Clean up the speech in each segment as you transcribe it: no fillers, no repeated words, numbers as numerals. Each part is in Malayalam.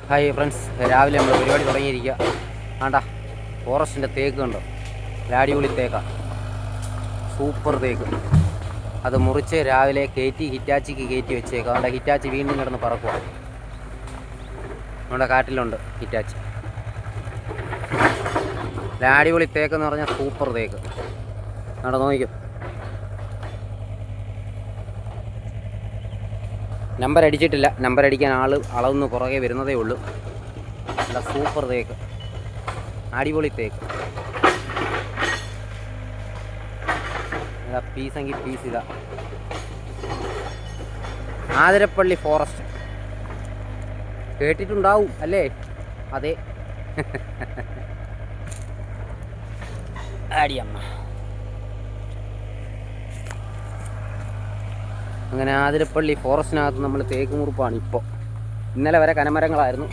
ഹായ് ഫ്രണ്ട്സ്, രാവിലെ നമ്മൾ പരിപാടി തുടങ്ങിയിരിക്കുക. ആണ്ടാ ഫോറസ്റ്റിൻ്റെ തേക്ക് കണ്ടോ, അടിപൊളി തേക്ക, സൂപ്പർ തേക്ക്. അത് മുറിച്ച് രാവിലെ ഹിറ്റാച്ചിക്ക് കയറ്റി വെച്ചേക്കാം. അവിടെ ഹിറ്റാച്ചി വീണ്ടും കിടന്ന് പറക്കുക. നമ്മുടെ കാട്ടിലുണ്ട് ഹിറ്റാച്ചി. അടിപൊളി തേക്കെന്ന് പറഞ്ഞാൽ സൂപ്പർ തേക്ക്. അവിടെ നോക്കിക്കും. നമ്പർ അടിച്ചിട്ടില്ല, നമ്പർ അടിക്കാൻ അളവൊന്ന് പുറകെ വരുന്നതേ ഉള്ളൂ. നല്ല സൂപ്പർ തേക്ക്, അടിപൊളി തേക്ക്. ഇതാ പീസെങ്കിൽ പീസ്. ഇതാ ആതിരപ്പള്ളി ഫോറസ്റ്റ് കേട്ടിട്ടുണ്ടാവും അല്ലേ? അതെ. അടിയമ്മ. അങ്ങനെ ആതിരപ്പള്ളി ഫോറസ്റ്റിനകത്ത് നമ്മൾ തേക്ക് മുറിപ്പാണ് ഇപ്പോൾ. ഇന്നലെ വരെ കനമരങ്ങളായിരുന്നു,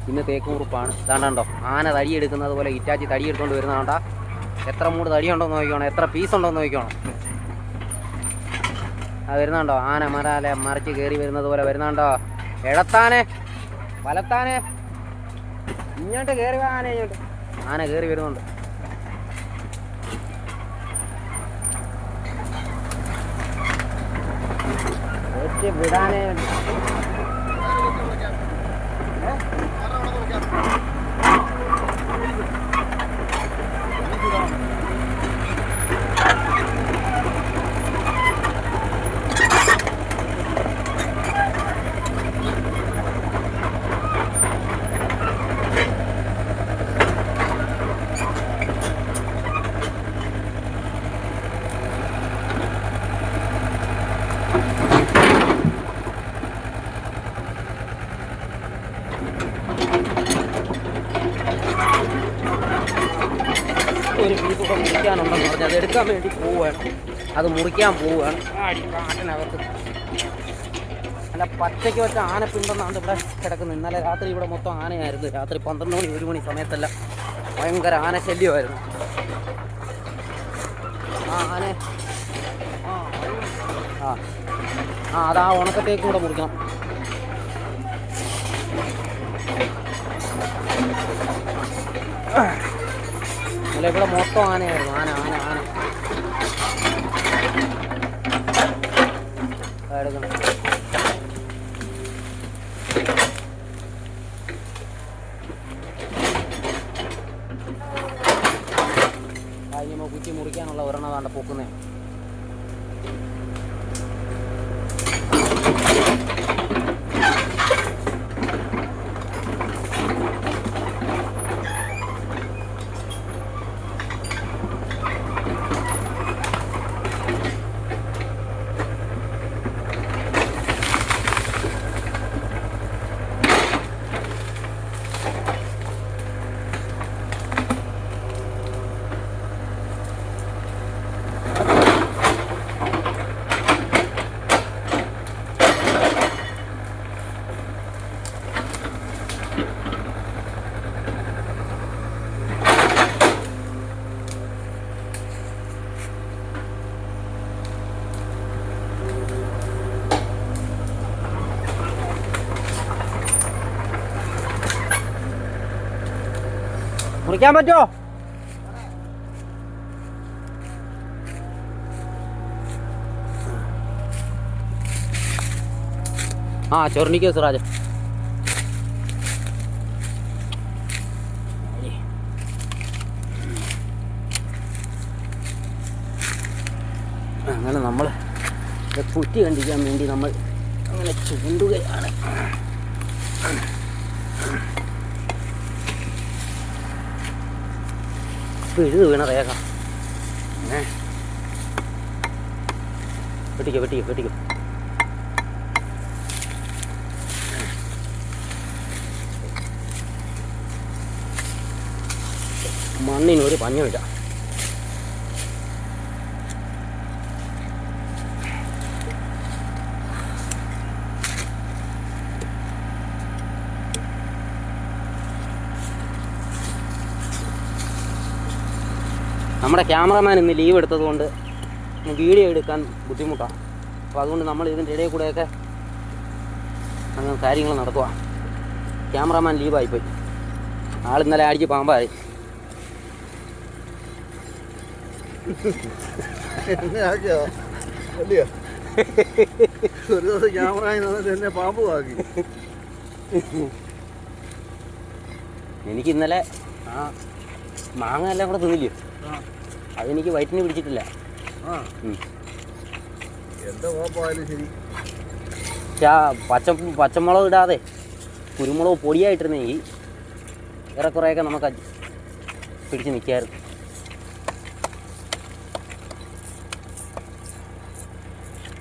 ഇന്ന് തേക്ക് മുറിപ്പാണ്. ഇതാണ്ടോ ആന തടിയെടുക്കുന്നത് പോലെ ഹിറ്റാച്ചി തടിയെടുത്തുകൊണ്ട് വരുന്നതാണ്ടാ. എത്ര മൂട് തടിയുണ്ടോയെന്ന് നോക്കിക്കോണം, എത്ര പീസ് ഉണ്ടോയെന്ന് നോക്കിക്കോണം. അത് വരുന്നുണ്ടോ, ആന മറിച്ച് കയറി വരുന്നത് പോലെ വരുന്നുണ്ടോ. ഇടത്താനെ വലത്താനെ ഇങ്ങോട്ട് കയറി ആന, ഇങ്ങോട്ട് ആന കയറി വരുന്നുണ്ട്. വിടാനേ ഒരു പീസ് കൂടെ മുറിക്കാനുണ്ടെന്ന് പറഞ്ഞ് അത് എടുക്കാൻ വേണ്ടി പോവുകയാണ്. അത് മുറിക്കാൻ പോവുകയാണ്. കാട്ടിനകത്ത് അല്ല പച്ചയ്ക്ക് വെച്ച ആനപ്പിണ്ടെന്നാണ് ഇവിടെ കിടക്കുന്നത്. ഇന്നലെ രാത്രി ഇവിടെ മൊത്തം ആനയായിരുന്നു. രാത്രി 12 മണി 1 മണി സമയത്തെല്ലാം ഭയങ്കര ആന ശല്യമായിരുന്നു. ആന അതാ ഉണക്കത്തേക്ക് കൂടെ മുറിക്കണം. അല്ല ഇവിടെ മൊത്തം ആനയായിരുന്നു. ആന എടുക്കണം. കഴിഞ്ഞ കുറ്റി മുറിക്കാനുള്ള ഒരെണ്ണം വേണ്ട പൊക്കുന്നേ. മുറിക്കാൻ പറ്റുമോ? ചൊർണിക്കോ സിറാജ്. അങ്ങനെ നമ്മൾ കുറ്റി കണ്ടിക്കാൻ വേണ്ടി നമ്മൾ അങ്ങനെ ചൂണ്ടുകയാണ്. എഴുത് വീണ തേക്കാം. വെട്ടിക്കോ. മണ്ണിനൊരു പഞ്ഞമില്ല. നമ്മുടെ ക്യാമറമാൻ ഇന്ന് ലീവ് എടുത്തത് കൊണ്ട് വീഡിയോ എടുക്കാൻ ബുദ്ധിമുട്ടാണ്. അപ്പോൾ അതുകൊണ്ട് നമ്മൾ ഇതിൻ്റെ ഇടയിൽ കൂടെയൊക്കെ അങ്ങനെ കാര്യങ്ങൾ നടത്തുക. ക്യാമറാമാൻ ലീവായിപ്പോയി. ആളിന്നലെ അടിച്ച് പാമ്പായി. ഒരു ദിവസം ക്യാമറ എന്നെ പാമ്പ് ആക്കി. എനിക്ക് ഇന്നലെ ആ മാങ്ങ എല്ലാം കൂടെ തിന്നില്ലേ, അതെനിക്ക് വയറ്റിന് പിടിച്ചിട്ടില്ല. എന്താ കുഴപ്പമായാലും ശരി. പച്ചമുളക് ഇടാതെ കുരുമുളക് പൊടിയായിട്ടിരുന്നെങ്കിൽ ഏറെക്കുറെയൊക്കെ നമുക്ക് പിടിച്ച് നിൽക്കായിരുന്നു.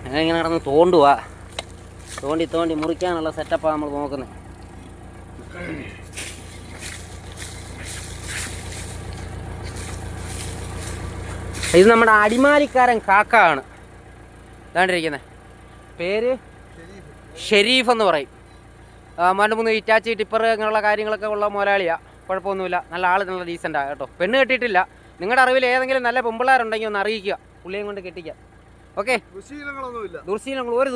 അങ്ങനെ ഇങ്ങനെ കിടന്ന് തോണ്ടുവാ, തോണ്ടി മുറിക്കാനുള്ള സെറ്റപ്പാണ് നമ്മൾ നോക്കുന്നത്. ഇത് നമ്മുടെ അടിമാലിക്കാരൻ കാക്ക ആണ് ഇതാണ്ടിരിക്കുന്നത്. പേര് ഷെരീഫ് എന്ന് പറയും. 2-3 ഇറ്റാച്ചി ടിപ്പർ അങ്ങനെയുള്ള കാര്യങ്ങളൊക്കെ ഉള്ള മുതലാളിയാണ്. കുഴപ്പമൊന്നുമില്ല, നല്ല ആൾ, നല്ല ഡീസൻ്റാണ് കേട്ടോ. പെണ്ണ് കെട്ടിയിട്ടില്ല. നിങ്ങളുടെ അറിവിൽ ഏതെങ്കിലും നല്ല പെമ്പിള്ളേരുണ്ടെങ്കിൽ ഒന്ന് അറിയിക്കുക, പുള്ളിയും കൊണ്ട് കെട്ടിക്കാം. ഓക്കെ, ദുശീലങ്ങളൊന്നുമില്ല. ദുർശീലങ്ങൾ ഒരു